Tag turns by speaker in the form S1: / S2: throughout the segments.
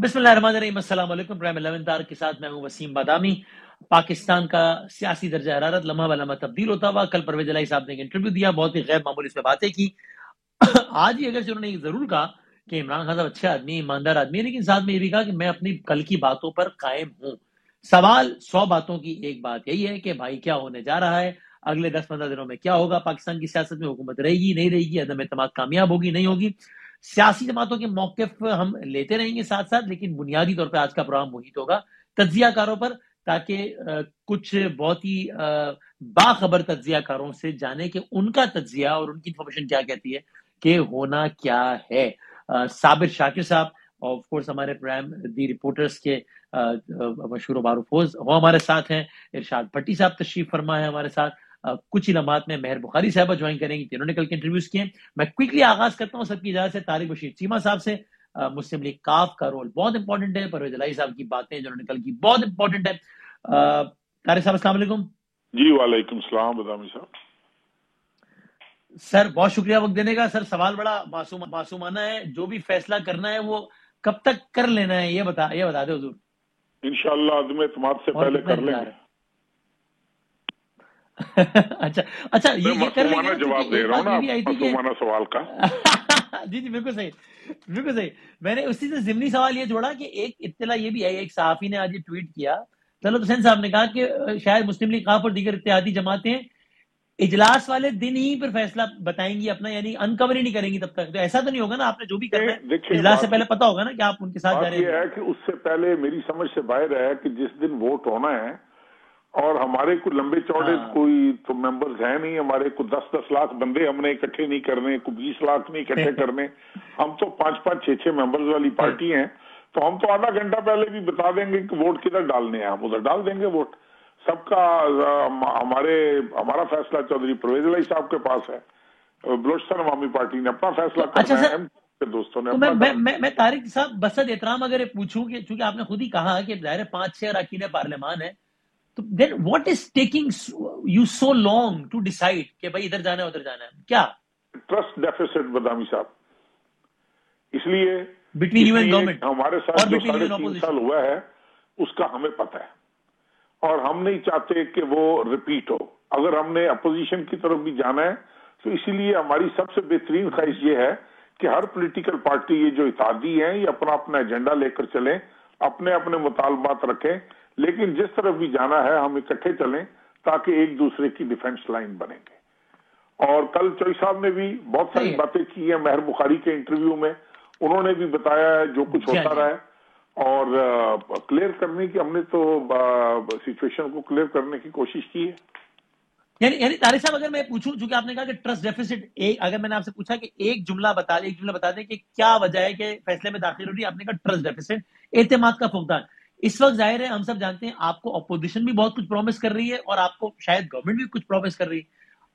S1: بسم اللہ الرحمن الرحیم، السلام علیکم۔ پرائم 11 تار کے ساتھ میں ہوں وسیم بادامی۔ پاکستان کا سیاسی درجہ حرارت لمحہ بلمحہ تبدیل ہوتا ہوا۔ کل پرویز الہی صاحب نے ایک انٹرویو دیا، بہت ہی غیر معمولی اس پہ باتیں کی۔ آج ہی اگر انہوں نے ضرور کہا کہ عمران خان صاحب اچھے آدمی، ایماندار آدمی ہے، لیکن ساتھ میں یہ بھی کہا کہ میں اپنی کل کی باتوں پر قائم ہوں۔ سوال 100 باتوں کی ایک بات یہی ہے کہ بھائی کیا ہونے جا رہا ہے، اگلے 10-15 دنوں میں کیا ہوگا، پاکستان کی سیاست میں حکومت رہے گی نہیں رہے گی، عدم اعتماد کامیاب ہوگی نہیں ہوگی۔ سیاسی جماعتوں کے موقف ہم لیتے رہیں گے ساتھ ساتھ، لیکن بنیادی طور پہ آج کا پروگرام محیط ہوگا تجزیہ کاروں پر، تاکہ کچھ بہت ہی باخبر تجزیہ کاروں سے جانے کہ ان کا تجزیہ اور ان کی انفارمیشن کیا کہتی ہے کہ ہونا کیا ہے۔ صابر شاکر صاحب آف کورس ہمارے پرائم دی رپورٹرز کے مشہور و معروف ہوسٹ وہ ہمارے ساتھ ہیں۔ ارشاد بھٹی صاحب تشریف فرما ہے ہمارے ساتھ۔ کچھ ہی لمحات میں مہر بخاری صاحبہ جوائن کریں گی، انہوں نے کل کے انٹرویوز کیے۔ میں کوئکلی آغاز کرتا ہوں سب کی اجازت سے طارق بشیر چیمہ صاحب سے۔ مسلم لیگ کاف کا رول بہت امپورٹنٹ ہے، پرویز الہی صاحب کی باتیں جو انہوں نے کل کی بہت امپورٹنٹ ہے۔ طارق صاحب السلام علیکم۔
S2: جی وعلیکم السلام بدامی صاحب۔
S1: سر بہت شکریہ وقت دینے کا۔ سر سوال بڑا معصومانہ ہے، جو بھی فیصلہ کرنا ہے وہ کب تک کر لینا ہے یہ بتا دے حضور۔
S2: انشاءاللہ عدم اعتماد سے پہلے کر لیں گے۔
S1: اچھا یہ کر لیں گے نا،
S2: جواب دے رہا ہوں نا معصومانہ سوال کا۔
S1: جی بالکل صحیح۔ میں نے اسی سے ضمنی سوال یہ جوڑا کہ ایک اطلاع یہ بھی ہے، ایک صحافی نے آج یہ ٹویٹ کیا، طلعت حسین صاحب نے کہا کہ شاید مسلم لیگ کاف اور دیگر اتحادی جماعتیں اجلاس والے دن ہی پھر فیصلہ بتائیں گی اپنا، یعنی انکور ہی نہیں کریں گی تب تک۔ تو ایسا تو نہیں ہوگا نا، آپ نے جو بھی کرنا ہے اجلاس سے پہلے پتا ہوگا نا کہ آپ ان کے ساتھ جا رہے ہیں۔
S2: یہ ہے کہ اس سے پہلے میری سمجھ سے باہر ہے کہ جس دن ووٹ ہونا ہے، اور ہمارے کوئی لمبے چوڑے کوئی تو ممبرز ہیں نہیں، ہمارے کو 10-10 لاکھ بندے ہم نے اکٹھے نہیں کرنے، کوئی 20 لاکھ نہیں اکٹھے کرنے، ہم تو 5-5 6-6 ممبرز والی پارٹی ہیں، تو ہم تو آدھا گھنٹہ پہلے بھی بتا دیں گے کہ ووٹ کدھر ڈالنے ہیں، ہم ادھر ڈال دیں گے ووٹ۔ سب کا ہمارا فیصلہ چودھری پرویز الہی صاحب کے پاس ہے، بلوچستان عوامی پارٹی نے اپنا فیصلہ کرنا ہے، ایم کے دوستوں نے اپنا۔
S1: میں طارق صاحب بسد احترام اگر پوچھوں کہ چونکہ آپ نے خود ہی کہا کہ ظاہر 5-6 اراکین پارلیمان ہے، تو then what is taking you so long to decide کہ بھائی ادھر جانا ہے ادھر جانا ہے؟ کیا
S2: ٹرسٹ ڈیفیسٹ بدامی صاحب، اس لیے
S1: بٹوین یو اینڈ گورنمنٹ
S2: ہمارے ساتھ جو 3.5 سال ہوا ہے اس کا ہمیں پتہ ہے، اور ہم نہیں چاہتے کہ وہ ریپیٹ ہو۔ اگر ہم نے اپوزیشن کی طرف بھی جانا ہے تو اسی لیے ہماری سب سے بہترین خواہش یہ ہے کہ ہر پولیٹیکل پارٹی یہ جو اتحادی ہیں یہ اپنا اپنا ایجنڈا لے کر چلیں، اپنے اپنے مطالبات رکھیں، لیکن جس طرف بھی جانا ہے ہم اکٹھے چلیں تاکہ ایک دوسرے کی ڈیفنس لائن بنیں گے۔ اور کل چوئی صاحب نے بھی بہت ساری باتیں کی ہیں مہر بخاری کے انٹرویو میں، انہوں نے بھی بتایا ہے جو کچھ ہوتا رہا ہے، اور کلیئر کرنے کی ہم نے تو سچویشن کو کلیئر کرنے کی کوشش کی ہے۔
S1: یعنی طارق صاحب اگر میں پوچھوں، چونکہ آپ نے کہا کہ ٹرسٹ ڈیفیسٹ، اگر میں نے آپ سے پوچھا کہ ایک جملہ بتا دیں کہ کیا وجہ ہے کہ فیصلے میں داخل ہو رہی ہے، آپ نے کہا ٹرسٹ ڈیفیسٹ، اعتماد کا فقدان۔ اس وقت ظاہر ہے ہم سب جانتے ہیں آپ کو اپوزیشن بھی بہت کچھ پرومس کر رہی ہے اور آپ کو شاید گورنمنٹ بھی کچھ پرومس کر رہی ہے۔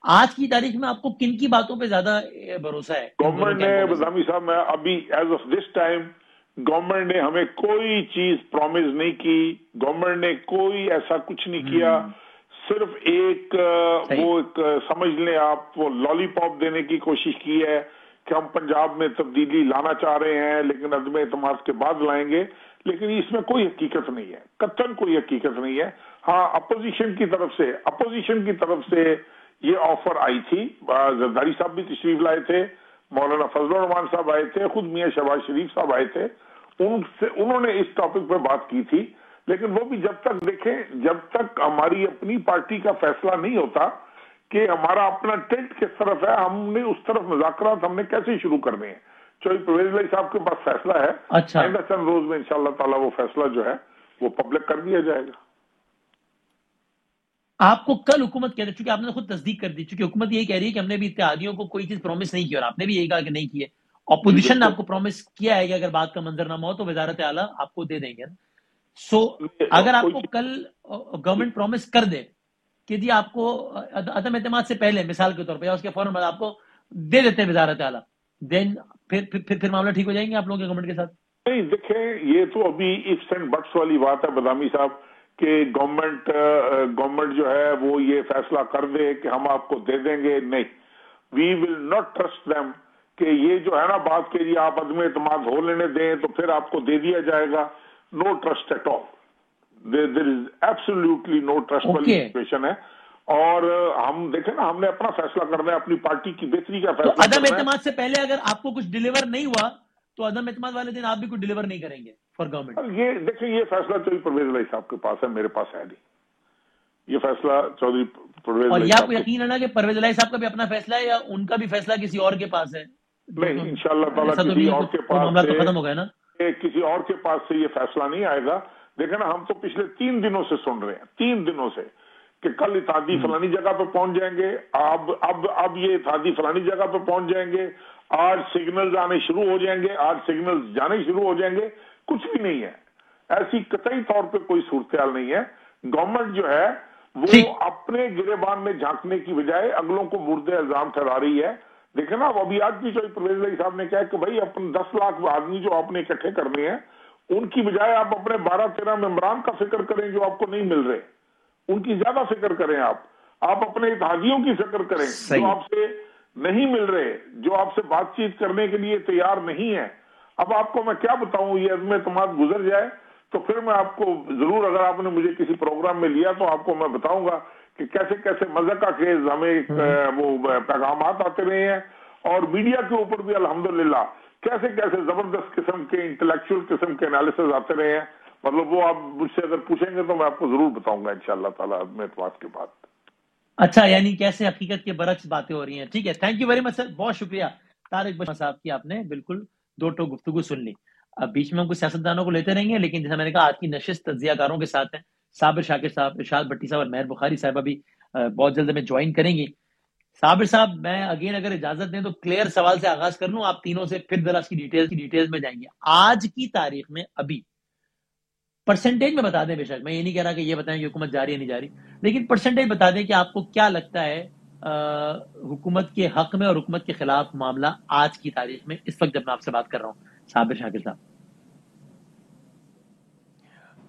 S1: آج کی تاریخ میں آپ کو کن کی باتوں پہ زیادہ بھروسہ ہے؟
S2: گورنمنٹ نے بدامی صاحب، میں ابھی as of this time government نے ہمیں کوئی چیز پرومس نہیں کی، گورنمنٹ نے کوئی ایسا کچھ نہیں کیا، صرف ایک سمجھ لیں آپ وہ لالی پاپ دینے کی کوشش کی ہے کہ ہم پنجاب میں تبدیلی لانا چاہ رہے ہیں لیکن عدم اعتماد کے بعد لائیں گے، لیکن اس میں کوئی حقیقت نہیں ہے، قطعاً کوئی حقیقت نہیں ہے۔ ہاں اپوزیشن کی طرف سے یہ آفر آئی تھی، زرداری صاحب بھی تشریف لائے تھے، مولانا فضل الرحمان صاحب آئے تھے، خود میاں شہباز شریف صاحب آئے تھے، انہوں نے اس ٹاپک پہ بات کی تھی، لیکن وہ بھی جب تک ہماری اپنی پارٹی کا فیصلہ نہیں ہوتا کہ ہمارا اپنا ٹلٹ کس طرف ہے، ہم نے اس طرف مذاکرات ہم نے کیسے شروع کرنے ہیں۔ چوہدری پرویز الہی صاحب کے پاس فیصلہ ہے، آئندہ چند روز میں انشاءاللہ تعالیٰ وہ فیصلہ جو ہے وہ پبلک کر دیا جائے گا۔
S1: آپ کو کل حکومت کہہ رہی ہے، چونکہ آپ نے خود تصدیق کر دی، چونکہ حکومت یہی کہہ رہی ہے کہ ہم نے بھی اتحادیوں کو کوئی چیز پرومس نہیں کی، اور آپ نے بھی یہی کہا کہ نہیں کی ہے۔ اپوزیشن نے آپ کو پرومس کیا ہے کہ اگر بات کا منظرنامہ ہو تو وزارت اعلیٰ آپ کو دے دیں گے۔ سو اگر آپ کو کل گورنمنٹ پرومس کر دے کہ جی آپ کو عدم اعتماد سے پہلے مثال کے طور پہ یا اس کے فوراً بعد آپ کو دے دیتے ہیں وزارت اعلیٰ، دین پھر معاملہ ٹھیک ہو جائیں گے آپ لوگوں کے گورنمنٹ کے ساتھ؟
S2: نہیں دیکھیں، یہ تو ابھی ifs اینڈ بٹس والی بات ہے بدامی صاحب کہ گورنمنٹ جو ہے وہ یہ فیصلہ کر دے کہ ہم آپ کو دے دیں گے، نہیں، وی ول ناٹ ٹرسٹ دیم کہ یہ جو ہے نا بات کہ جی آپ عدم اعتماد ہو لینے دیں تو پھر آپ کو دے دیا جائے گا. No trust at all. There is absolutely no trust والی سچویشن ہے. اور ہم دیکھیں نا ہم نے اپنا فیصلہ کرنا ہے, اپنی پارٹی کی بہتری کا فیصلہ
S1: عدم
S2: کرنا ہے.
S1: اعتماد سے پہلے اگر آپ کو کچھ ڈیلیور نہیں ہوا تو عدم اعتماد والے دن آپ بھی کچھ ڈیلیور نہیں کریں گے فار گورنمنٹ.
S2: یہ دیکھیں یہ فیصلہ چودھری پرویز الہی صاحب کے پاس ہے, میرے پاس ہے نہیں. یہ فیصلہ چودھری پرویز
S1: اور
S2: الہی
S1: یہ آپ
S2: صاحب
S1: کو یقین ہے نا کہ پرویز الہی صاحب کا بھی اپنا فیصلہ ہے یا ان کا بھی فیصلہ کسی اور کے پاس ہے؟
S2: نہیں, انشاءاللہ تعالیٰ کسی اور کے پاس
S1: معاملہ تو ختم ہو گیا نا,
S2: کسی اور کے پاس سے یہ فیصلہ نہیں آئے گا. دیکھیں نا ہم تو پچھلے 3 دنوں سے سن رہے ہیں, 3 دنوں سے کہ کل اتحادی فلانی جگہ پہ پہنچ جائیں گے, اب یہ اتحادی فلانی جگہ پہ پہنچ جائیں گے, آج سگنلز آنے شروع ہو جائیں گے, آج سگنلز جانے شروع ہو جائیں گے. کچھ بھی نہیں ہے, ایسی قطعی طور پہ کوئی صورتحال نہیں ہے. گورنمنٹ جو ہے وہ اپنے گریبان میں جھانکنے کی بجائے اگلوں کو مرد الزام ٹھہرا رہی ہے. دیکھیں نا ابھی آج بھی چودھری پرویز الہی صاحب نے کہا کہ بھائی اپنے 10 لاکھ آدمی جو آپ نے اکٹھے کرنے ہیں ان کی بجائے آپ اپنے 12-13 ممبران کا فکر کریں جو آپ کو نہیں مل رہے, ان کی زیادہ فکر کریں. آپ اپنے اتحادیوں کی فکر کریں جو آپ سے نہیں مل رہے, جو آپ سے بات چیت کرنے کے لیے تیار نہیں ہے. اب آپ کو میں کیا بتاؤں, یہ عدم اعتماد گزر جائے تو پھر میں آپ کو ضرور, اگر آپ نے مجھے کسی پروگرام میں لیا تو آپ کو میں بتاؤں گا کہ کیسے کیسے مزہ کا خیز ہمیں وہ پیغامات آتے رہے ہیں, اور میڈیا کے اوپر بھی الحمدللہ کیسے کیسے زبردست قسم کے انٹلیکچوئل قسم کے انالیسز آتے رہے ہیں. مطلب وہ آپ مجھ سے اگر پوچھیں گے تو میں آپ کو ضرور بتاؤں گا انشاءاللہ تعالیٰ عدم اعتماد کے بعد.
S1: اچھا, یعنی کیسے حقیقت کے برعکس باتیں ہو رہی ہیں. ٹھیک ہے, تھینک یو ویری مچ سر, بہت شکریہ طارق بشیر صاحب کی, آپ نے بالکل 2 ٹوک گفتگو سن لی. اب بیچ میں ہم کچھ سیاستدانوں کو لیتے رہیں گے, لیکن جیسا میں نے کہا آج کی نشست تجزیہ کاروں کے ساتھ ہیں. صابر شاکر صاحب, ارشاد بھٹی صاحب اور مہر بخاری صاحبہ بھی بہت جلد میں جوائن کریں گی. صابر صاحب میں اگین اگر اجازت دیں تو کلیئر سوال سے آغاز کر لوں, آپ تینوں سے پھر ذرا اس کی ڈیٹیلز میں جائیں گے. آج کی تاریخ میں ابھی پرسنٹیج میں بتا دیں, بے شک میں یہ نہیں کہہ رہا کہ یہ بتائیں کہ حکومت جاری ہے نہیں جاری, لیکن پرسنٹیج بتا دیں کہ آپ کو کیا لگتا ہے حکومت کے حق میں اور حکومت کے خلاف معاملہ آج کی تاریخ میں, اس وقت جب میں آپ سے بات کر رہا ہوں. صابر شاکر صاحب.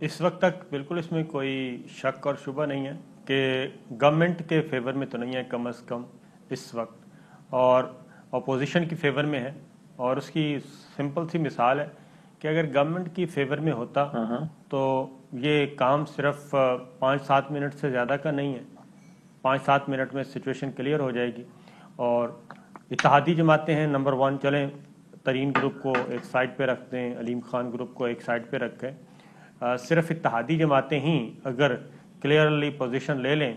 S3: اس وقت تک بالکل اس میں کوئی شک اور شبہ نہیں ہے کہ گورنمنٹ کے فیور میں تو نہیں ہے کم از کم اس وقت, اور اپوزیشن کی فیور میں ہے. اور اس کی سمپل سی مثال ہے کہ اگر گورنمنٹ کی فیور میں ہوتا تو یہ کام صرف 5-7 منٹ سے زیادہ کا نہیں ہے, 5-7 منٹ میں سچویشن کلیئر ہو جائے گی. اور اتحادی جماعتیں ہیں نمبر 1, چلیں ترین گروپ کو ایک سائڈ پہ رکھ دیں, علیم خان گروپ کو ایک سائڈ پہ رکھیں, صرف اتحادی جماعتیں ہی اگر کلیئرلی پوزیشن لے لیں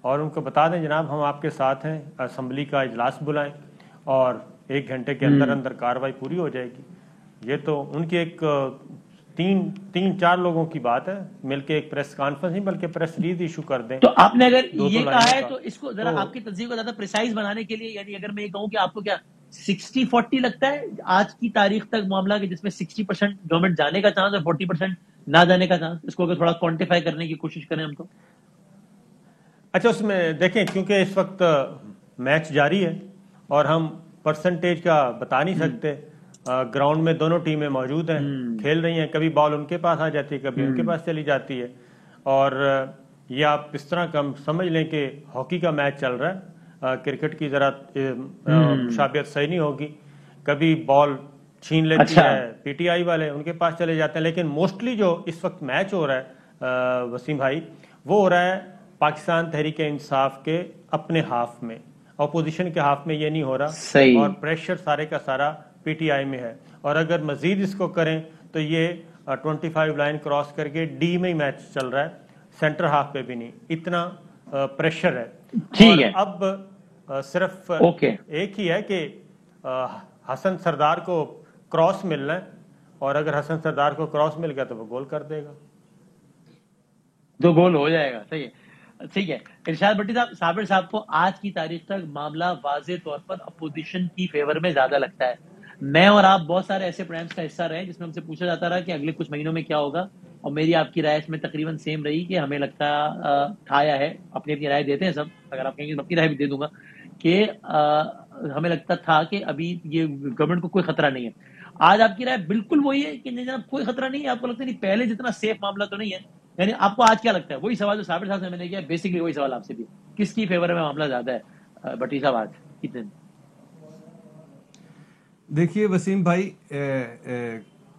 S3: اور ان کو بتا دیں جناب ہم آپ کے ساتھ ہیں, اسمبلی کا اجلاس بلائیں اور 1 گھنٹے کے اندر اندر کارروائی پوری ہو جائے گی. یہ تو ان کی ایک 3-4 لوگوں کی بات ہے, مل کے ایک پریس کانفرنس نہیں بلکہ پریس ریلیز ایشو کر دیں.
S1: تو آپ نے اگر یہ کہا ہے تو اس کو ذرا آپ کی تجزیے کو زیادہ پریسائز بنانے کے لیے, یعنی اگر میں یہ کہوں کہ آپ کو کیا 60-40 لگتا ہے آج کی تاریخ تک معاملہ, کہ جس میں 60% گورنمنٹ جانے کا چانس اور 40% نہ جانے کا چانس, اس کو اگر تھوڑا کوانٹیفائی کرنے کی کوشش کریں ہم تو.
S3: اچھا, اس میں دیکھیں کیونکہ اس وقت میچ جاری ہے اور ہم پرسنٹیج کا بتا نہیں سکتے. گراؤنڈ میں دونوں ٹیمیں موجود ہیں, کھیل رہی ہیں, کبھی بال ان کے پاس آ جاتی ہے, کبھی ان کے پاس چلی جاتی ہے. اور یہ آپ اس طرح کم سمجھ لیں کہ ہاکی کا میچ چل رہا ہے, کرکٹ کی ذرا مشابہت صحیح نہیں ہوگی, کبھی بال چھین لیتی ہے پی ٹی آئی والے, ان کے پاس چلے جاتے ہیں. لیکن موسٹلی جو اس وقت میچ ہو رہا ہے وسیم بھائی, وہ ہو رہا ہے پاکستان تحریک انصاف کے اپنے ہاف میں, اپوزیشن کے ہاف میں یہ نہیں ہو رہا, اور پریشر سارے کا سارا پی ٹی آئی میں ہے. اور اگر مزید اس کو کریں تو یہ 25 لائن کراس کر کے ڈی میں ہی میچ چل رہا ہے, سینٹر ہاف پہ بھی نہیں, اتنا پریشر ہے. اور اب صرف ایک ہی ہے کہ حسن سردار کو کراس ملنا ہے, اور اگر حسن سردار کو کراس مل گیا تو وہ گول کر دے گا,
S1: 2 گول ہو جائے گا. صحیح ہے, ٹھیک ہے. ارشاد بھٹی صاحب, صابر صاحب کو آج کی تاریخ تک معاملہ واضح طور پر اپوزیشن کی فیور میں زیادہ لگتا ہے. میں اور آپ بہت سارے ایسے پروگرامز کا حصہ رہے جس میں ہم سے پوچھا جاتا رہا کہ اگلے کچھ مہینوں میں کیا ہوگا, اور میری آپ کی رائے اس میں تقریباً سیم رہی کہ ہمیں لگتا تھا یا ہے, اپنی رائے دیتے ہیں سب, اگر آپ کہیں گے میں اپنی رائے بھی دے دوں گا, کہ ہمیں لگتا تھا کہ ابھی یہ گورنمنٹ کو کوئی خطرہ نہیں ہے. آج آپ کی رائے بالکل وہی ہے کہ نہیں جناب کوئی خطرہ نہیں ہے, آپ کو لگتا ہے نہیں پہلے جتنا سیف معاملہ تو نہیں ہے. یعنی آپ کو آج کیا لگتا ہے, وہی سوال جو صابر صاحب سے میں نے کیا, بیسکلی وہی سوال آپ سے بھی, کس کی فیور میں معاملہ زیادہ ہے بٹی صاحب آج کتنے؟
S4: دیکھیے وسیم بھائی،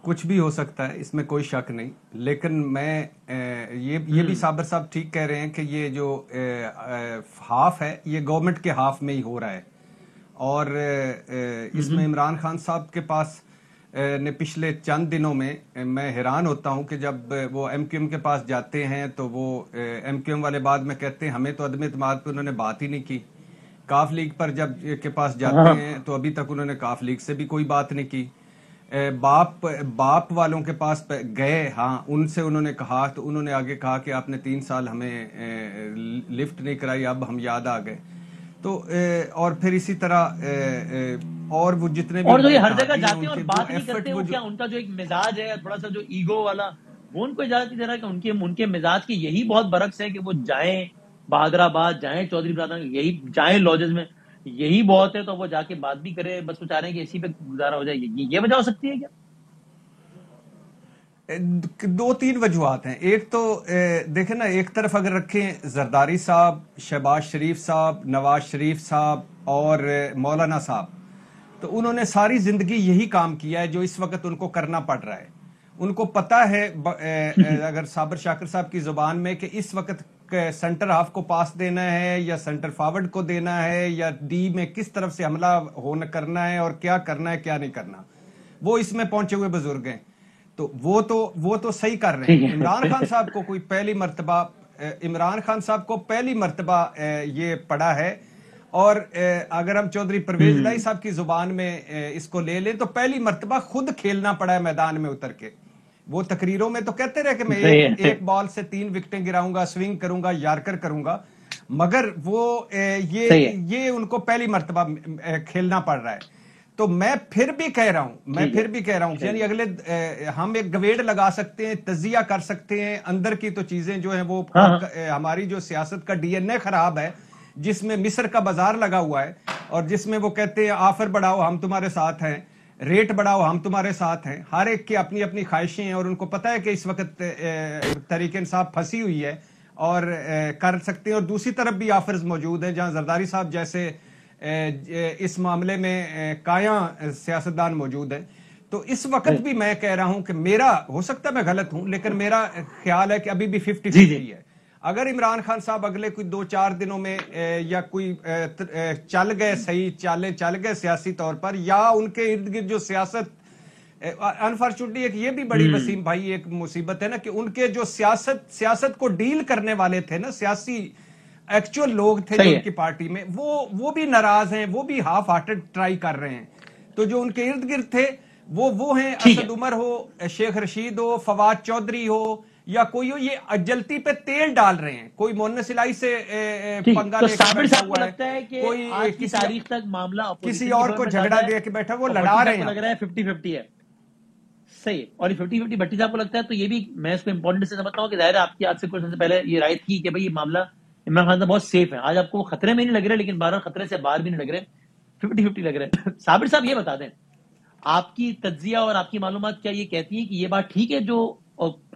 S4: کچھ بھی ہو سکتا ہے، اس میں کوئی شک نہیں، لیکن میں یہ بھی صابر صاحب ٹھیک کہہ رہے ہیں کہ یہ جو ہاف ہے یہ گورنمنٹ کے ہاف میں ہی ہو رہا ہے، اور اس میں عمران خان صاحب کے پاس نے پچھلے چند دنوں میں حیران ہوتا ہوں کہ جب وہ ایم کیو ایم کے پاس جاتے ہیں تو وہ ایم کیو ایم والے بعد میں کہتے ہیں ہمیں تو عدم اعتماد پہ انہوں نے بات ہی نہیں کی، کاف لیگ پر جب کے پاس جاتے ہیں تو ابھی تک انہوں نے کاف لیگ سے بھی کوئی بات نہیں کی، باپ والوں کے پاس گئے، ہاں ان سے انہوں نے کہا تو انہوں نے آگے کہا کہ آپ نے 3 سال ہمیں لفٹ نہیں کرائی، اب ہم یاد آ گئے، تو اور پھر اسی طرح اور وہ جتنے بھی
S1: اور جو یہ ہر جگہ جاتے ہیں اور بات نہیں کرتے، وہ کیا ان کا جو ایک مزاج ہے تھوڑا سا جو ایگو والا، وہ ان کو اجازت نہیں دے رہا کہ ان کے مزاج کی یہی بہت برعکس ہے کہ وہ جائیں بہادر آباد، جائیں چودھری برادر، یہی جائیں لوجز میں، یہی بہت ہے، تو وہ جا کے بات بھی کرے، بس وہ چاہ رہے ہیں کہ اسی پہ گزارا ہو جائے، یہ وجہ ہو سکتی ہے کیا؟
S4: 2-3 وجوہات ہیں۔ ایک تو دیکھیں نا، ایک طرف اگر رکھیں زرداری صاحب، شہباز شریف صاحب، نواز شریف صاحب اور مولانا صاحب، تو انہوں نے ساری زندگی یہی کام کیا ہے جو اس وقت ان کو کرنا پڑ رہا ہے۔ ان کو پتا ہے اگر صابر شاکر صاحب کی زبان میں کہ اس وقت سینٹر ہاف کو پاس دینا ہے یا سینٹر فارورڈ کو دینا ہے یا ڈی میں کس طرف سے حملہ کرنا ہے اور کیا کرنا ہے کیا نہیں کرنا، وہ اس میں پہنچے ہوئے بزرگ ہیں، تو وہ تو صحیح کر رہے ہیں۔ عمران خان صاحب کو پہلی مرتبہ یہ پڑا ہے، اور اگر ہم چودھری پرویز الہی صاحب کی زبان میں اس کو لے لیں تو پہلی مرتبہ خود کھیلنا پڑا ہے میدان میں اتر کے۔ وہ تقریروں میں تو کہتے رہے کہ میں ایک بال سے 3 وکٹیں گراؤں گا، سوئنگ کروں گا، یارکر کروں گا، مگر وہ یہ ان کو پہلی مرتبہ کھیلنا پڑ رہا ہے۔ تو میں پھر بھی کہہ رہا ہوں یعنی اگلے ہم ایک گویڑ لگا سکتے ہیں، تجزیہ کر سکتے ہیں، اندر کی تو چیزیں جو ہیں وہ ہماری جو سیاست کا ڈی این اے خراب ہے، جس میں مصر کا بازار لگا ہوا ہے اور جس میں وہ کہتے ہیں آفر بڑھاؤ ہم تمہارے ساتھ ہیں، ریٹ بڑھاؤ ہم تمہارے ساتھ ہیں، ہر ایک کی اپنی اپنی خواہشیں ہیں، اور ان کو پتہ ہے کہ اس وقت تحریک انصاف پھنسی ہوئی ہے اور کر سکتے ہیں، اور دوسری طرف بھی آفرز موجود ہیں جہاں زرداری صاحب جیسے اس معاملے میں کایاں سیاستدان موجود ہیں۔ تو اس وقت بھی میں کہہ رہا ہوں کہ میرا، ہو سکتا ہے میں غلط ہوں، لیکن میرا خیال ہے کہ ابھی بھی 50-50 ہے۔ اگر عمران خان صاحب اگلے کوئی 2-4 دنوں میں یا کوئی چل گئے، صحیح چل گئے سیاسی طور پر، یا ان کے ارد گرد جو سیاست، انفارچونیٹلی ایک یہ بھی بڑی وسیم بھائی ایک مصیبت ہے نا کہ ان کے جو سیاست کو ڈیل کرنے والے تھے نا، سیاسی ایکچوئل لوگ تھے جو ان کی پارٹی میں، وہ بھی ناراض ہیں، وہ بھی ہاف ہارٹڈ ٹرائی کر رہے ہیں، تو جو ان کے ارد گرد تھے وہ ہیں اسد عمر ہو، شیخ رشید ہو، فواد چودھری ہو یا کوئی ہو، یہ جلتی پہ تیل ڈال رہے ہیں، کوئی مونس الہی سے پنگا لے کے بیٹھا ہوا ہے، کوئی
S1: کسی تاریخ تک معاملہ
S4: کسی اور کو جھگڑا دے کے بیٹھا، وہ لڑا رہے ہیں،
S1: لگ رہا ہے 50-50 ہے، صحیح، اور یہ 50-50 بھٹی صاحب کو لگتا ہے، تو یہ بھی میں اس کو امپورٹنٹ سے سمجھتا ہوں کہ ظاہر ہے آپ کی آج سے کچھ سے پہلے یہ رائٹ کی کہ بھئی یہ معاملہ عمران خان صاحب بہت سیف ہے، آج آپ کو وہ خطرے میں نہیں لگ رہے، لیکن بہرحال خطرے سے باہر بھی نہیں لگ رہے، 50-50 لگ رہے۔ صابر صاحب یہ بتا دیں، آپ کی تجزیہ اور آپ کی معلومات کیا یہ کہتی ہیں کہ یہ بات ٹھیک ہے جو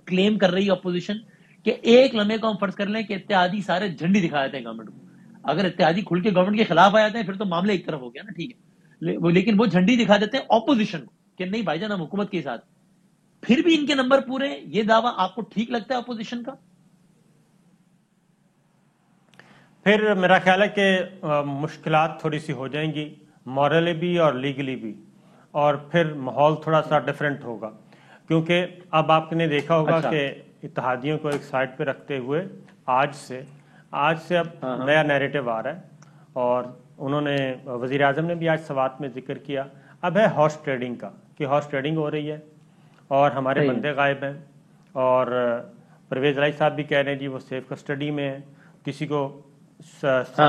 S1: کلیم کر رہی ہے اپوزیشن کہ ایک لمحے کو ہم فرض کر لیں کہ اتحادی سارے جھنڈی دکھا دیتے ہیں گورنمنٹ کو، اگر اتحادی کھل کے گورنمنٹ کے خلاف آ جاتے ہیں پھر تو معاملہ ایک طرف ہو گیا نا، ٹھیک ہے، لیکن وہ جھنڈی دکھا دیتے ہیں اپوزیشن کو کہ نہیں بھائی جان ہم حکومت کے ساتھ، پھر بھی ان کے نمبر پورے، یہ دعویٰ آپ کو ٹھیک لگتا ہے اپوزیشن کا؟
S3: پھر میرا خیال ہے کہ مشکلات تھوڑی سی ہو جائیں گی، مورلی بھی اور لیگلی بھی، اور پھر ماحول تھوڑا سا ڈیفرنٹ ہوگا، کیونکہ اب آپ نے دیکھا ہوگا کہ اتحادیوں کو ایک سائڈ پہ رکھتے ہوئے آج سے اب نیا نیریٹو آ رہا ہے، اور انہوں نے وزیر اعظم نے بھی آج سوات میں ذکر کیا، اب ہے ہارس ٹریڈنگ کا، کہ ہارس ٹریڈنگ ہو رہی ہے اور ہمارے بندے غائب ہیں، اور پرویز الہی صاحب بھی کہہ رہے ہیں جی وہ سیف کسٹڈی میں ہے، کسی کو شفٹ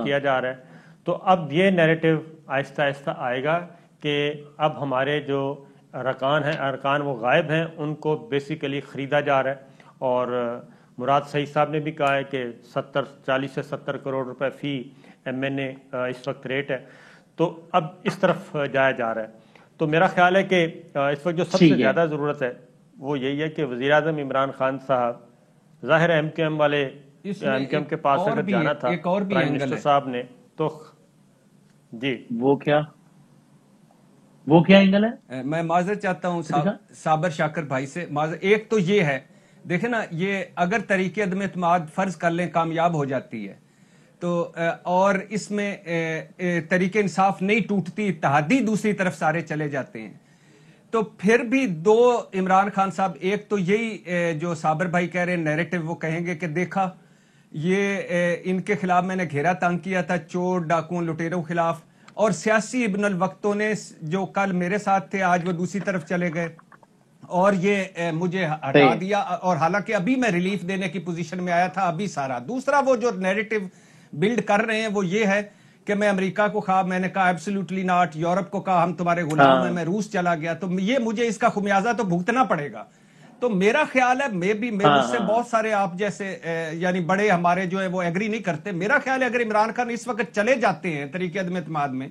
S3: کیا جا رہا ہے، تو اب یہ نیریٹو آہستہ آہستہ آئے گا کہ اب ہمارے جو ارکان وہ غائب ہیں، ان کو بیسیکلی خریدا جا رہا ہے، اور مراد سعید صاحب نے بھی کہا ہے کہ 40 سے 70 کروڑ روپے فی ایم این اے اس وقت ریٹ ہے، تو اب اس طرف جایا جا رہا ہے۔ تو میرا خیال ہے کہ اس وقت جو سب سے زیادہ ضرورت ہے وہ یہی ہے کہ وزیر اعظم عمران خان صاحب، ظاہر ہے ایم کیو ایم والے ایم کیو ایم کے پاس اگر جانا تھا پرائم منسٹر صاحب نے تو جی
S1: وہ کیا وہ کیا اینگل ہے؟
S4: میں معذرت چاہتا ہوں صابر شاکر بھائی سے ایک تو یہ ہے، دیکھیں نا، یہ اگر تحریک عدم اعتماد فرض کر لیں کامیاب ہو جاتی ہے تو اور اس میں تحریک انصاف نہیں ٹوٹتی، اتحادی دوسری طرف سارے چلے جاتے ہیں، تو پھر بھی دو عمران خان صاحب، ایک تو یہی جو صابر بھائی کہہ رہے ہیں نیریٹو، وہ کہیں گے کہ دیکھا یہ ان کے خلاف میں نے گھیرا تنگ کیا تھا، چور ڈاکوؤں لٹیروں خلاف، اور سیاسی ابن الوقتوں نے جو کل میرے ساتھ تھے آج وہ دوسری طرف چلے گئے اور یہ مجھے ہٹا دیا، اور حالانکہ ابھی میں ریلیف دینے کی پوزیشن میں آیا تھا ابھی سارا۔ دوسرا وہ جو نیریٹو بلڈ کر رہے ہیں وہ یہ ہے کہ میں امریکہ کو کہا، میں نے کہا ایبسولوٹلی ناٹ، یورپ کو کہا ہم تمہارے غلام ہیں، میں روس چلا گیا، تو یہ مجھے اس کا خمیازہ تو بھگتنا پڑے گا۔ تو میرا خیال ہے مجھ سے بہت سارے آپ جیسے یعنی بڑے ہمارے جو ہے وہ ایگری نہیں کرتے، میرا خیال ہے اگر عمران خان اس وقت چلے جاتے ہیں تحریک عدم اعتماد میں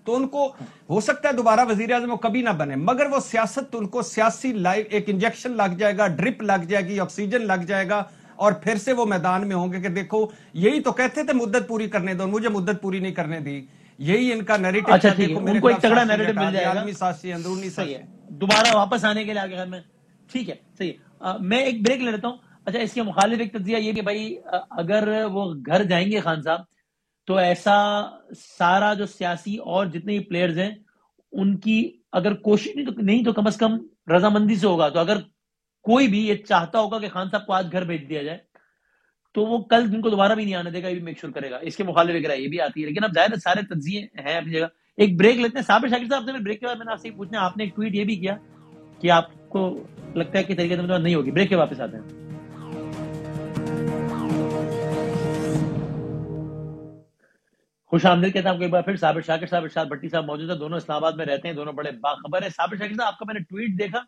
S4: تو ان کو ہو سکتا ہے دوبارہ وزیر اعظم وہ کبھی نہ بنے، مگر وہ سیاست ان کو سیاسی ایک انجیکشن لگ جائے گا، ڈرپ لگ جائے گی، آکسیجن لگ جائے گا، اور پھر سے وہ میدان میں ہوں گے کہ دیکھو یہی تو کہتے تھے مدت پوری کرنے دو، مجھے مدت پوری نہیں کرنے دی، یہی ان کا نیریٹو
S1: اچھا ٹھیک ہے، ان کو ایک تگڑا نیریٹو مل جائے گا،
S4: عالمی سازشی، اندرونی
S1: صحیح
S4: سازشی،
S1: ہے، دوبارہ واپس آنے کے لیے آگے میں ٹھیک ہے، صحیح ہے۔ میں ایک بریک لے لیتا ہوں۔ اچھا، اس کے مخالف ایک تجزیہ یہ کہ بھائی اگر وہ گھر جائیں گے خان صاحب تو ایسا سارا جو سیاسی اور جتنے بھی پلیئرز ہیں ان کی اگر کوشش نہیں تو کم از کم رضامندی سے ہوگا، تو اگر کوئی بھی یہ چاہتا ہوگا کہ خان صاحب کو آج گھر بھیج دیا جائے تو وہ کل دن کو دوبارہ بھی نہیں آنے دے گا، یہ بھی میک شور کرے گا۔ اس کے مخالف ایک رائے یہ بھی آتی ہے، لیکن اب ظاہر ہے سارے تجزیے ہیں اپنی جگہ۔ ایک بریک لیتے ہیں۔ صابر شاکر صاحب سے بریک کے بعد میں نے آپ سے پوچھنا، آپ نے ایک ٹویٹ یہ بھی کیا کہ آپ کو لگتا ہے کہ طریقے سے نہیں ہوگی۔ بریک کے واپس آتے ہیں۔ خوش آمدید کہتا ہوں آپ کو ایک بار پھر۔ صابر شاکر صاحب، ارشاد بھٹی صاحب موجود ہے، دونوں اسلام آباد میں رہتے ہیں، دونوں بڑے باخبر ہیں۔ صابر شاکر صاحب، آپ کا میں نے ٹویٹ دیکھا،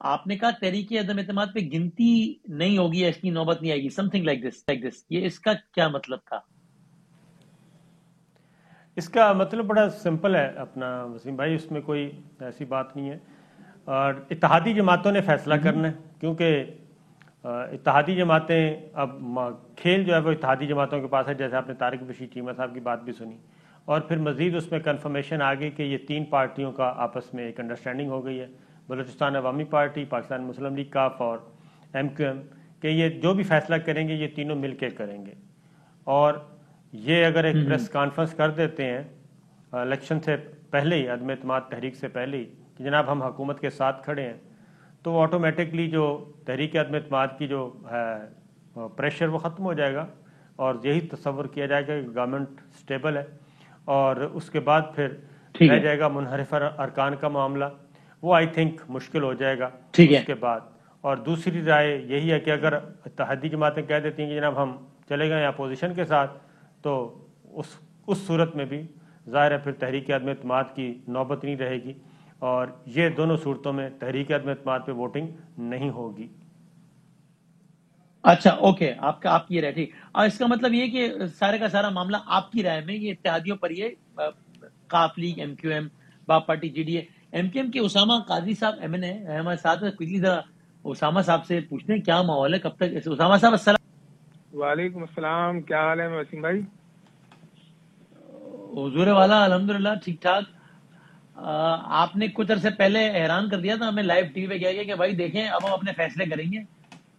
S1: آپ نے کہا تحریک عدم اعتماد پہ گنتی نہیں ہوگی، اس کی نوبت نہیں آئے گی، سم تھنگ لائک دس، یہ اس کا کیا مطلب تھا؟
S3: اس کا مطلب بڑا سمپل ہے اپنا وسیم بھائی، اس میں کوئی ایسی بات نہیں ہے، اور اتحادی جماعتوں نے فیصلہ کرنا ہے، کیونکہ اتحادی جماعتیں، اب کھیل جو ہے وہ اتحادی جماعتوں کے پاس ہے، جیسے آپ نے طارق بشیر چیمہ صاحب کی بات بھی سنی، اور پھر مزید اس میں کنفرمیشن آ گئی کہ یہ تین پارٹیوں کا آپس میں ایک انڈرسٹینڈنگ ہو گئی ہے، بلوچستان عوامی پارٹی، پاکستان مسلم لیگ کاف اور MQM، کہ یہ جو بھی فیصلہ کریں گے یہ تینوں مل کے کریں گے۔ اور یہ اگر ایک پریس کانفرنس کر دیتے ہیں الیکشن سے پہلے ہی، عدم اعتماد تحریک سے پہلے ہی، کہ جناب ہم حکومت کے ساتھ کھڑے ہیں، تو وہ آٹومیٹکلی جو تحریک عدم اعتماد کی جو ہے پریشر وہ ختم ہو جائے گا، اور یہی تصور کیا جائے گا کہ گورنمنٹ سٹیبل ہے، اور اس کے بعد پھر رہ جائے گا منحرف ارکان کا معاملہ، وہ آئی تھنک مشکل ہو جائے گا اس کے بعد۔ اور دوسری رائے یہی ہے کہ اگر اتحادی جماعتیں کہہ دیتی ہیں کہ جناب ہم چلے گئے اپوزیشن کے ساتھ، تو اس صورت میں بھی ظاہر ہے پھر تحریک عدم اعتماد کی نوبت نہیں رہے گی، اور یہ دونوں صورتوں میں تحریک عدم اعتماد پہ ووٹنگ نہیں ہوگی۔
S1: اچھا اوکے، آپ کی رائے ٹھیک۔ اور اس کا مطلب یہ کہ سارے کا سارا معاملہ آپ کی رائے میں یہ اتحادیوں پر، یہ کاف لیگ، MQM، باپ پارٹی، GDA، MQM کے اسامہ قاضی صاحب MN ہے ہمارے ساتھ، کوئکلی ذرا اسامہ صاحب سے پوچھتے ہیں کیا ماحول ہے، کب تک۔ اسامہ صاحب السلام۔
S5: وعلیکم السلام، کیا حال ہے وسیم بھائی؟
S1: حضور والا الحمدللہ ٹھیک ٹھاک۔ آپ نے کچھ عرصے پہلے حیران کر دیا تھا ہمیں لائیو ٹی وی پہ کہہ کہ بھائی دیکھیں اب ہم اپنے فیصلے کریں گے،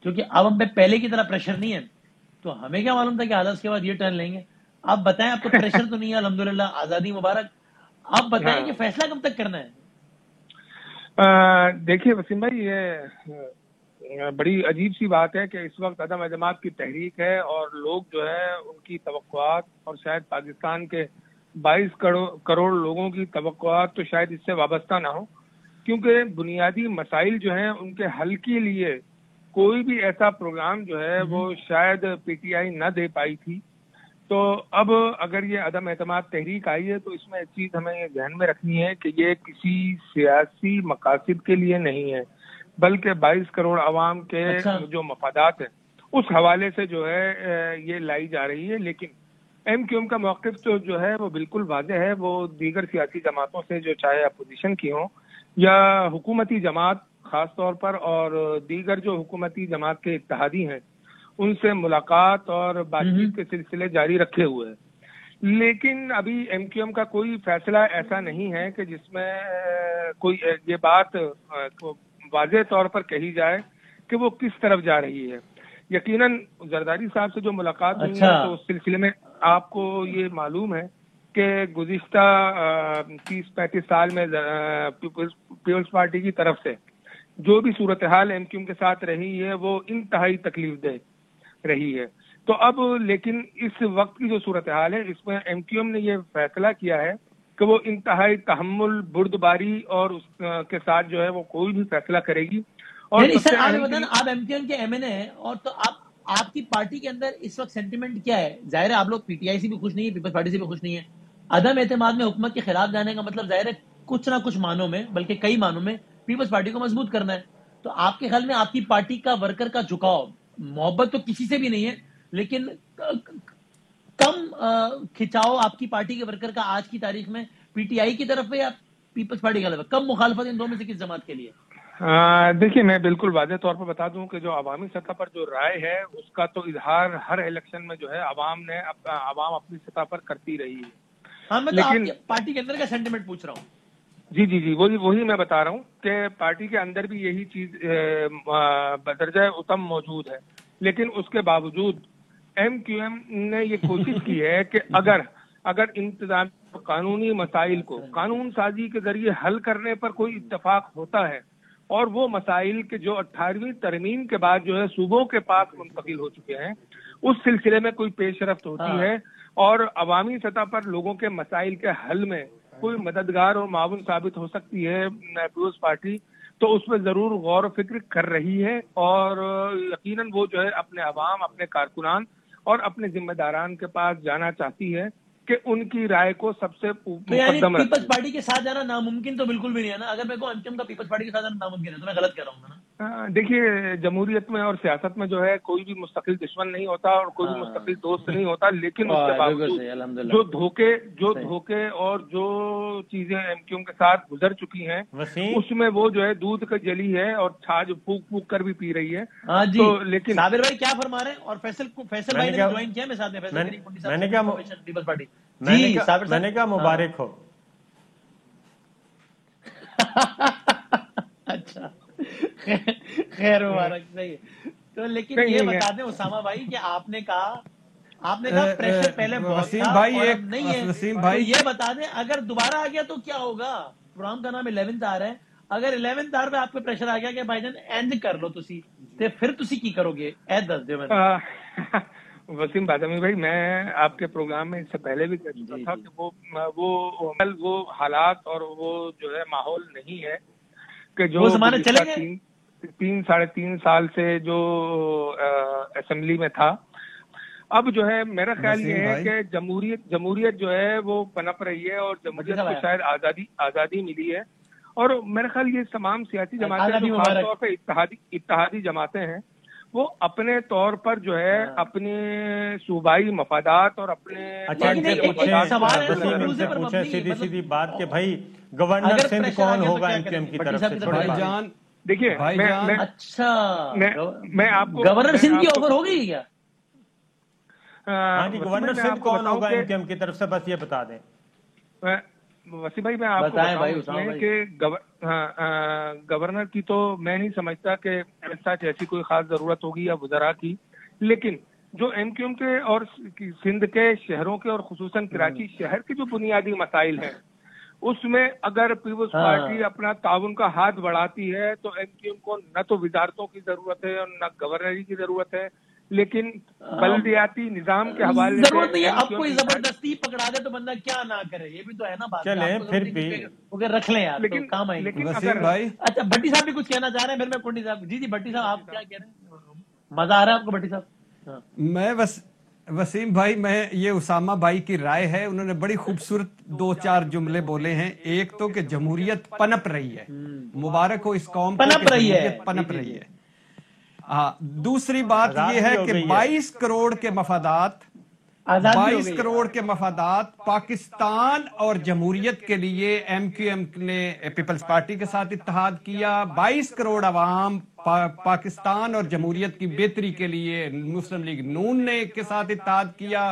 S1: کیونکہ اب ہم پہ پہلے کی طرح پریشر نہیں ہے، تو ہمیں کیا معلوم تھا کہ حالت کے بعد یہ ٹرن لیں گے۔ آپ بتائیں، آپ کو پریشر تو نہیں ہے الحمدللہ، آزادی مبارک، آپ بتائیں کہ فیصلہ کب تک کرنا ہے؟
S5: دیکھیے وسیم بھائی، یہ بڑی عجیب سی بات ہے کہ اس وقت عدم اعتماد کی تحریک ہے، اور لوگ جو ہے ان کی توقعات، اور شاید پاکستان کے 22 کروڑ لوگوں کی توقعات تو شاید اس سے وابستہ نہ ہو، کیونکہ بنیادی مسائل جو ہیں ان کے حل کے لیے کوئی بھی ایسا پروگرام جو ہے وہ شاید PTI نہ دے پائی تھی۔ تو اب اگر یہ عدم اعتماد تحریک آئی ہے تو اس میں ایک چیز ہمیں ذہن میں رکھنی ہے کہ یہ کسی سیاسی مقاصد کے لیے نہیں ہے، بلکہ 22 کروڑ عوام کے جو مفادات ہیں اس حوالے سے جو ہے یہ لائی جا رہی ہے۔ لیکن MQM کا موقف تو جو ہے وہ بالکل واضح ہے، وہ دیگر سیاسی جماعتوں سے، جو چاہے اپوزیشن کی ہوں یا حکومتی جماعت خاص طور پر، اور دیگر جو حکومتی جماعت کے اتحادی ہیں، ان سے ملاقات اور بات چیت کے سلسلے جاری رکھے ہوئے ہیں۔ لیکن ابھی ایم کیو ایم کا کوئی فیصلہ ایسا نہیں ہے کہ جس میں کوئی یہ بات واضح طور پر کہی جائے کہ وہ کس طرف جا رہی ہے. یقیناً زرداری صاحب سے جو ملاقات ہوئی ہے تو اس سلسلے میں آپ کو یہ معلوم ہے کہ گزشتہ 30-35 سال میں پیپلز پارٹی کی طرف سے جو بھی صورتحال ایم کیو ایم کے ساتھ رہی ہے وہ انتہائی تکلیف دہ رہی ہے. تو اب لیکن اس وقت کی جو صورتحال ہے اس میں ایم کیو ایم نے یہ فیصلہ کیا ہے کہ وہ انتہائی تحمل بردباری اور اس کے ساتھ جو ہے وہ کوئی بھی فیصلہ کرے گی. اور
S1: آپ ایم کیو ایم کے ایم این اے ہیں اور تو آپ کی پارٹی کے اندر اس وقت سینٹیمنٹ کیا ہے؟ ظاہر ہے آپ لوگ پی ٹی آئی سے بھی خوش نہیں ہے، پیپلز پارٹی سے بھی خوش نہیں ہے. عدم اعتماد میں حکومت کے خلاف جانے کا مطلب ظاہر ہے کچھ نہ کچھ معنوں میں بلکہ کئی معنوں میں پیپلز پارٹی کو مضبوط کرنا ہے. تو آپ کے خیال میں آپ کی پارٹی کا ورکر کا جھکاؤ، محبت تو کسی سے بھی نہیں ہے لیکن کم کھچاؤ آپ کی پارٹی کے ورکر کا آج کی تاریخ میں پی ٹی آئی کی طرف ہے یا پیپلز پارٹی کی طرف؟ کم مخالفت ان دو میں سے کس جماعت کے لیے؟
S5: دیکھیے میں بالکل واضح طور پر بتا دوں کہ جو عوامی سطح پر جو رائے ہے اس کا تو اظہار ہر الیکشن میں جو ہے عوام اپنی سطح پر کرتی رہی ہے.
S1: ہاں میں تو آپ کی پارٹی کے اندر کا سینٹیمنٹ پوچھ رہا ہوں.
S5: جی وہی میں بتا رہا ہوں کہ پارٹی کے اندر بھی یہی چیز بدرجہ اتم موجود ہے. لیکن اس کے باوجود ایم کیو ایم نے یہ کوشش کی ہے کہ اگر انتظام قانونی مسائل کو قانون سازی کے ذریعے حل کرنے پر کوئی اتفاق ہوتا ہے اور وہ مسائل کے جو 18ویں ترمیم کے بعد جو ہے صوبوں کے پاس منتقل ہو چکے ہیں اس سلسلے میں کوئی پیش رفت ہوتی ہے اور عوامی سطح پر لوگوں کے مسائل کے حل میں کوئی مددگار اور معاون ثابت ہو سکتی ہے پیپلز پارٹی، تو اس میں ضرور غور و فکر کر رہی ہے اور یقیناً وہ جو ہے اپنے عوام، اپنے کارکنان اور اپنے ذمہ داران کے پاس جانا چاہتی ہے کہ ان کی رائے کو سب سے مقدم رکھیں.
S1: پیپلز پارٹی کے ساتھ جانا ناممکن تو بالکل بھی نہیں ہے نا. اگر میں کو ایم کیو ایم کا پیپلز پارٹی کے ساتھ جانا ناممکن ہے تو میں غلط کہہ رہا ہوں نا.
S5: دیکھیے جمہوریت میں اور سیاست میں جو ہے کوئی بھی مستقل دشمن نہیں ہوتا اور کوئی بھی مستقل دوست نہیں ہوتا، لیکن اس کے باوجود جو دھوکے اور جو چیزیں ایم کیو ایم کے ساتھ گزر چکی ہیں اس میں وہ جو ہے دودھ کا جلی ہے اور چھاچھ پھونک پھونک کر بھی پی رہی ہے.
S1: تو لیکن صابر بھائی کیا فرما رہے ہیں؟ اور فیصل بھائی نے جوائن کیا میرے ساتھ پیپلز پارٹی.
S3: میں نے کہا مبارک ہو.
S1: اچھا خیر مبارک، صحیح ہے. تو لیکن یہ بتا دیں اسامہ بھائی کہ آپ نے کہا پریشر پہلے بہت تھا اور اب نہیں ہے. یہ بتا دیں اگر دوبارہ آ گیا تو کیا ہوگا؟ پروگرام کا نام 11th آر ہے. اگر 11th آر پہ آپ کو پریشر آ گیا کہ بھائی جان اینڈ کر لو تسی تے پھر تسی کی کرو گے؟ دس دیو. میں
S5: وسیم بادامی بھائی میں آپ کے پروگرام میں اس سے پہلے بھی کہہ چکا تھا کہ وہ حالات اور وہ جو ہے ماحول نہیں ہے کہ جو 3-3.5 سال سے جو اسمبلی میں تھا. اب جو ہے میرا خیال یہ ہے کہ جمہوریت جو ہے وہ پنپ رہی ہے اور جمہوریت کو شاید آزادی ملی ہے اور میرا خیال یہ تمام سیاسی جماعتیں خاص طور پہ اتحادی جماعتیں ہیں وہ اپنے طور پر جو ہے اپنے صوبائی مفادات اور اپنے
S3: سیدھی بات کہ بھائی گورنر سندھ کون ہوگا ایم کیو ایم کی طرف سے؟
S4: بھائی جان
S5: دیکھیے
S1: اچھا
S5: میں آپ کو
S1: گورنر سندھ کی اوور ہو گئی کیا؟
S3: ہاں جی، گورنر سندھ کون ہوگا ایم کیو ایم کی طرف سے بس یہ بتا دیں.
S5: وسیم بھائی میں آپ کو بتاؤں کہ گورنر کی تو میں نہیں سمجھتا کہ ایسی کوئی خاص ضرورت ہوگی یا وزراء کی، لیکن جو ایم کیو ایم کے اور سندھ کے شہروں کے اور خصوصاً کراچی شہر کے جو بنیادی مسائل ہیں اس میں اگر پیپلز پارٹی اپنا تعاون کا ہاتھ بڑھاتی ہے تو ایم کیو ایم کو نہ تو وزارتوں کی ضرورت ہے اور نہ گورنری کی ضرورت ہے، لیکن بلدیاتی نظام کے حوالے سے
S1: ضرورت نہیں ہے. اب کوئی زبردستی پکڑا دے تو بندہ کیا نہ کرے، یہ بھی تو ہے نا بات.
S3: چلیں پھر بھی
S1: رکھ لیں یار، لیکن کام آئیں گے. اچھا بھٹی صاحب بھی کچھ کہنا چاہ رہے ہیں، پھر میں کنڈی صاحب. جی بھٹی صاحب آپ کیا کہہ رہے ہیں؟ مزہ آ رہا ہے آپ کو بھٹی صاحب؟
S4: میں بس وسیم بھائی میں یہ اسامہ بھائی کی رائے ہے، انہوں نے بڑی خوبصورت 2-4 جملے بولے ہیں. ایک تو کہ جمہوریت پنپ رہی ہے، مبارک ہو اس قوم کو کہ جمہوریت پنپ رہی ہے. دوسری بات یہ ہے کہ 22 کروڑ کے مفادات پاکستان اور جمہوریت کے لیے ایم کیو ایم نے پیپلز پارٹی کے ساتھ اتحاد کیا. 22 کروڑ عوام پاکستان اور جمہوریت کی بہتری کے لیے مسلم لیگ نون نے کے ساتھ اتحاد کیا.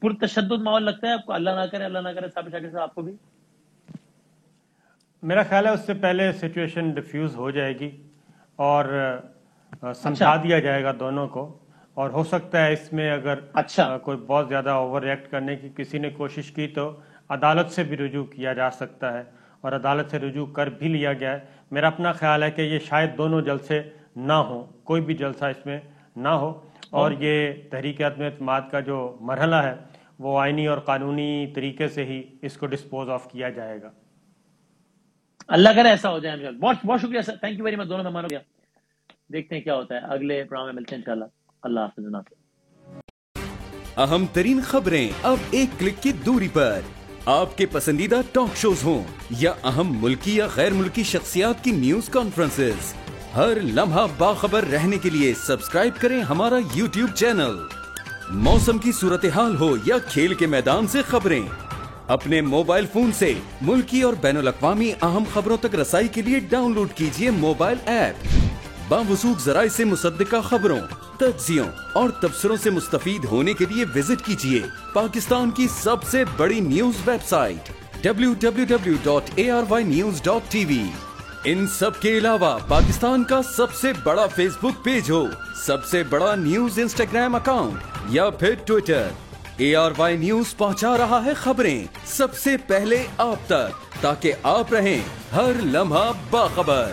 S1: پرتشدد ماحول لگتا ہے آپ کو؟ اللہ نہ کرے ثابت شاکر صاحب آپ کو بھی؟
S3: میرا خیال ہے اس سے پہلے سچویشن ڈیفیوز ہو جائے گی اور سمجھا دیا جائے گا دونوں کو، اور ہو سکتا ہے اس میں اگر کوئی بہت زیادہ اوور ریئیکٹ کرنے کی کسی نے کوشش کی تو عدالت سے بھی رجوع کیا جا سکتا ہے، اور عدالت سے رجوع کر بھی لیا گیا ہے۔ میرا اپنا خیال ہے کہ یہ شاید دونوں جلسے نہ ہوں، کوئی بھی جلسہ اس میں نہ ہو، اور یہ تحریک عدم اعتماد کا جو مرحلہ ہے وہ آئینی اور قانونی طریقے سے ہی اس کو ڈسپوز آف کیا جائے گا۔
S1: اللہ کرے ایسا ہو جائے۔ بہت بہت شکریہ سر، تھینک یو ویری مچ دونوں مہمانوں کا۔ دیکھتے ہیں کیا ہوتا ہے، اگلے پروگرام میں ملتے ہیں انشاءاللہ۔ اللہ حافظ جناب۔
S6: اہم ترین خبریں اب ایک کلک کی دوری پر، آپ کے پسندیدہ ٹاک شوز ہوں یا اہم ملکی یا غیر ملکی شخصیات کی نیوز کانفرنسز، ہر لمحہ باخبر رہنے کے لیے سبسکرائب کریں ہمارا یوٹیوب چینل۔ موسم کی صورتحال ہو یا کھیل کے میدان سے خبریں، اپنے موبائل فون سے ملکی اور بین الاقوامی اہم خبروں تک رسائی کے لیے ڈاؤن لوڈ کیجیے موبائل ایپ۔ باوثوق ذرائع سے مصدقہ خبروں، تجزیوں اور تبصروں سے مستفید ہونے کے لیے وزٹ کیجیے پاکستان کی سب سے بڑی نیوز ویب سائٹ www.arYnews.tv۔ ان سب کے علاوہ پاکستان کا سب سے بڑا فیس بک پیج ہو، سب سے بڑا نیوز انسٹاگرام اکاؤنٹ یا پھر ٹویٹر، ARY نیوز پہنچا رہا ہے خبریں سب سے پہلے آپ تک، تاکہ آپ رہیں ہر لمحہ باخبر۔